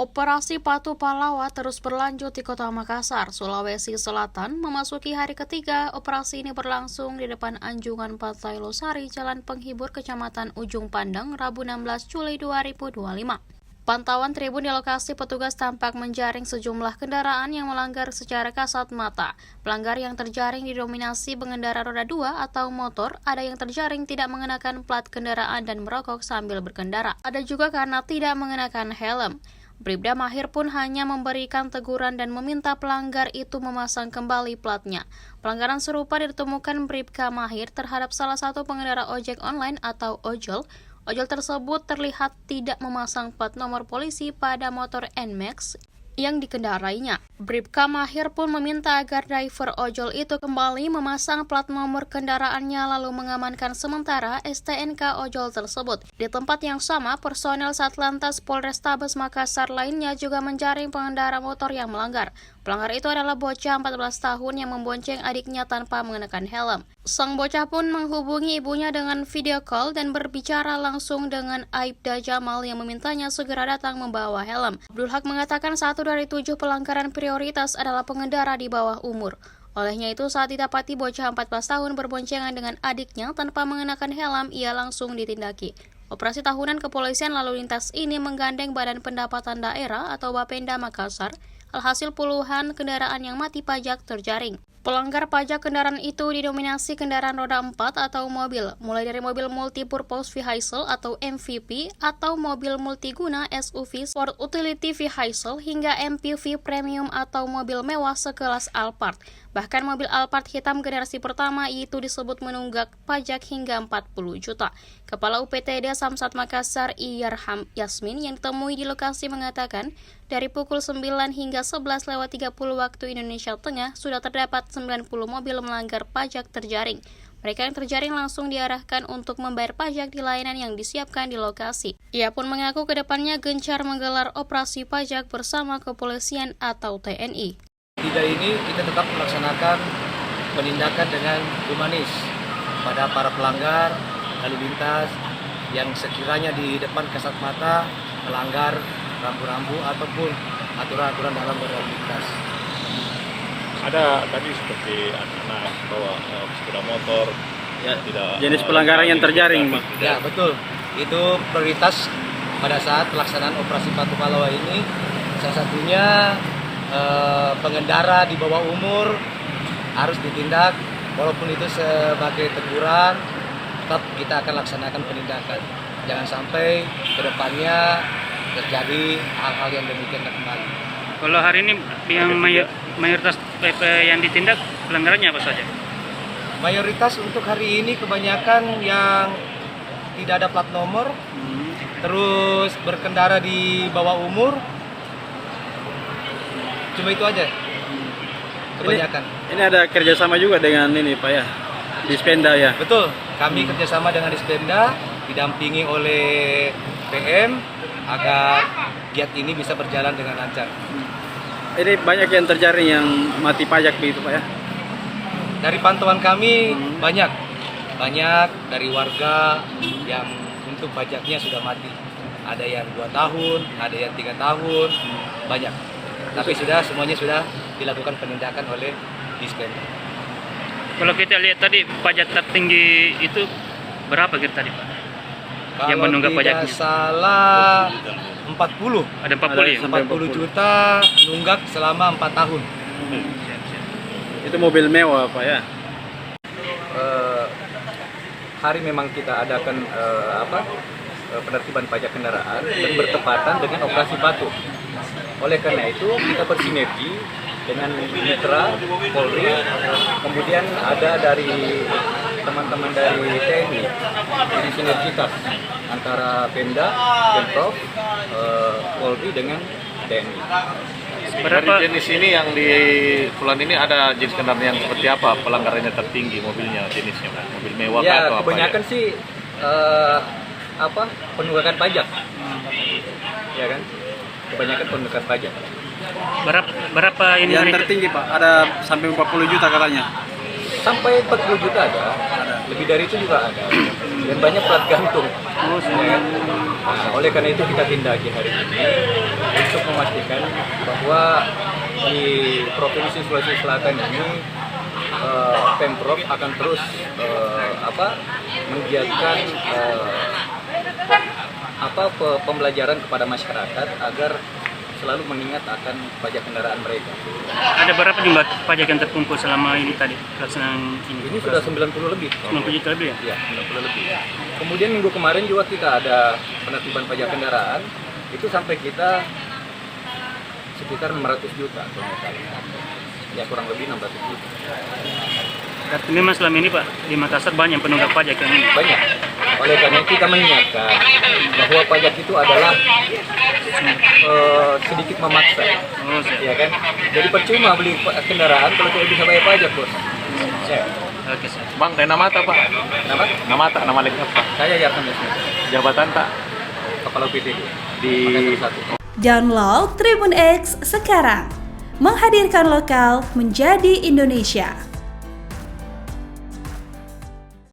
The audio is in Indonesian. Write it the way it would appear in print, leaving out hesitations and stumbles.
Operasi Patu Pallawa terus berlanjut di Kota Makassar, Sulawesi Selatan. Memasuki hari ketiga, operasi ini berlangsung di depan Anjungan Pantai Losari, Jalan Penghibur, Kecamatan Ujung Pandang, Rabu 16 Juli 2025. Pantauan tribun di lokasi, petugas tampak menjaring sejumlah kendaraan yang melanggar secara kasat mata. Pelanggar yang terjaring didominasi pengendara roda 2 atau motor, ada yang terjaring tidak mengenakan plat kendaraan dan merokok sambil berkendara. Ada juga karena tidak mengenakan helm. Bribda Mahir pun hanya memberikan teguran dan meminta pelanggar itu memasang kembali platnya. Pelanggaran serupa ditemukan Bribka Mahir terhadap salah satu pengendara ojek online atau ojol. Ojol tersebut terlihat tidak memasang plat nomor polisi pada motor NMAX yang dikendarainya. Bribka Mahir pun meminta agar driver ojol itu kembali memasang plat nomor kendaraannya lalu mengamankan sementara STNK ojol tersebut. Di tempat yang sama, personel Satlantas Polrestabes Makassar lainnya juga menjaring pengendara motor yang melanggar. Pelanggar itu adalah bocah 14 tahun yang membonceng adiknya tanpa mengenakan helm. Sang bocah pun menghubungi ibunya dengan video call dan berbicara langsung dengan Aibda Jamal yang memintanya segera datang membawa helm. Abdul Haq mengatakan 1 dari 7 pelanggaran prioritas adalah pengendara di bawah umur. Olehnya itu, saat didapati bocah 14 tahun berboncengan dengan adiknya tanpa mengenakan helm, ia langsung ditindaki. Operasi tahunan kepolisian lalu lintas ini menggandeng Badan Pendapatan Daerah atau Bapenda Makassar. Alhasil puluhan kendaraan yang mati pajak terjaring. Pelanggar pajak kendaraan itu didominasi kendaraan roda 4 atau mobil, mulai dari mobil multipurpose vehicle atau MVP atau mobil multiguna SUV Sport Utility Vehicle hingga MPV premium atau mobil mewah sekelas Alphard. Bahkan mobil Alphard hitam generasi pertama itu disebut menunggak pajak hingga 40 juta. Kepala UPTD Samsat Makassar Iyarham Yasmin yang ditemui di lokasi mengatakan, dari pukul 9 hingga 11:30 waktu Indonesia Tengah sudah terdapat 90 mobil melanggar pajak terjaring. Mereka yang terjaring langsung diarahkan untuk membayar pajak di layanan yang disiapkan di lokasi. Ia pun mengaku kedepannya gencar menggelar operasi pajak bersama kepolisian atau TNI. Tidak ini kita tetap melaksanakan penindakan dengan humanis pada para pelanggar lalu lintas yang sekiranya di depan kasat mata melanggar rambu-rambu ataupun aturan-aturan dalam berlalu lintas. Ada tadi seperti anak-anak bawa sepeda motor, ya, tidak jenis pelanggaran yang terjaring, Pak. Ya, betul. Itu prioritas pada saat pelaksanaan operasi Patu Pallawa ini. Salah satunya pengendara di bawah umur harus ditindak, walaupun itu sebagai teguran, tetap kita akan laksanakan penindakan. Jangan sampai kedepannya terjadi hal-hal yang demikian kembali. Kalau hari ini yang mayoritas yang ditindak pelanggarannya apa saja? Mayoritas untuk hari ini kebanyakan yang tidak ada plat nomor, terus berkendara di bawah umur, cuma itu aja. Kebanyakan. Ini ada kerjasama juga dengan ini, Pak, ya, Dispenda, ya. Betul, kami kerjasama dengan Dispenda, didampingi oleh PM agar giat ini bisa berjalan dengan lancar. Ini banyak yang terjaring yang mati pajak begitu, Pak, ya. Dari pantauan kami banyak dari warga yang untuk pajaknya sudah mati. Ada yang 2 tahun, ada yang 3 tahun, banyak. Tapi semuanya sudah dilakukan penindakan oleh Dispenda. Kalau kita lihat tadi pajak tertinggi itu berapa gitu tadi, Pak? Yang menunggak pajaknya? Kalau tidak salah 40. Ada 40 ya? 40 juta nunggak selama 4 tahun. Itu mobil mewah, Pak, ya. Hari memang kita adakan penertiban pajak kendaraan dan bertepatan dengan operasi Patu. Oleh karena itu kita bersinergi dengan mitra Polri, kemudian ada dari teman-teman dari TNI, jadi sinergitas antara Pemda, Pemprov, Polri dengan TNI. Berapa jenis ini yang di Pulau ini ada jenis kendaraan yang seperti apa pelanggarannya tertinggi mobilnya jenisnya, Pak? Mobil mewah Ya, atau apa? kebanyakan sih penunggakan pajak, ya kan? Kebanyakan penunggakan pajak. Berapa ini Yang tertinggi, Pak, ada sampai 40 juta katanya. Sampai 40 juta ada, lebih dari itu juga ada, dan banyak plat gantung. Oleh karena itu kita tindaki hari ini untuk memastikan bahwa di Provinsi Sulawesi Selatan ini Pemprov akan terus menggiatkan pembelajaran kepada masyarakat agar selalu mengingat akan pajak kendaraan mereka. Ada berapa jumlah pajak yang terkumpul selama ini tadi pelaksanaan ini? Ini sudah 90 lebih. 90 juta lebih ya? Ya, 90 lebih. Kemudian minggu kemarin juga kita ada penertiban pajak kendaraan, itu sampai kita sekitar 600 juta kalau nggak salah. Ya kurang lebih 600 juta. Berarti memang selama ini Pak, di Makassar banyak penunggak pajak yang ini. Banyak. Oleh karena itu kita mengingatkan bahwa pajak itu adalah sedikit memaksa. Oh, siap. Ya kan? Jadi percuma beli kendaraan kalau tidak bisa bayar pajak, Bos. Siap. Oke, siap. Bang, nama tak Pak? Nama? Nama lengkap Pak? Saya Yarham Yasmin, Jabatan tak? Kepala UPTD Di Makassar 1. Download Tribun X sekarang. Menghadirkan lokal menjadi Indonesia.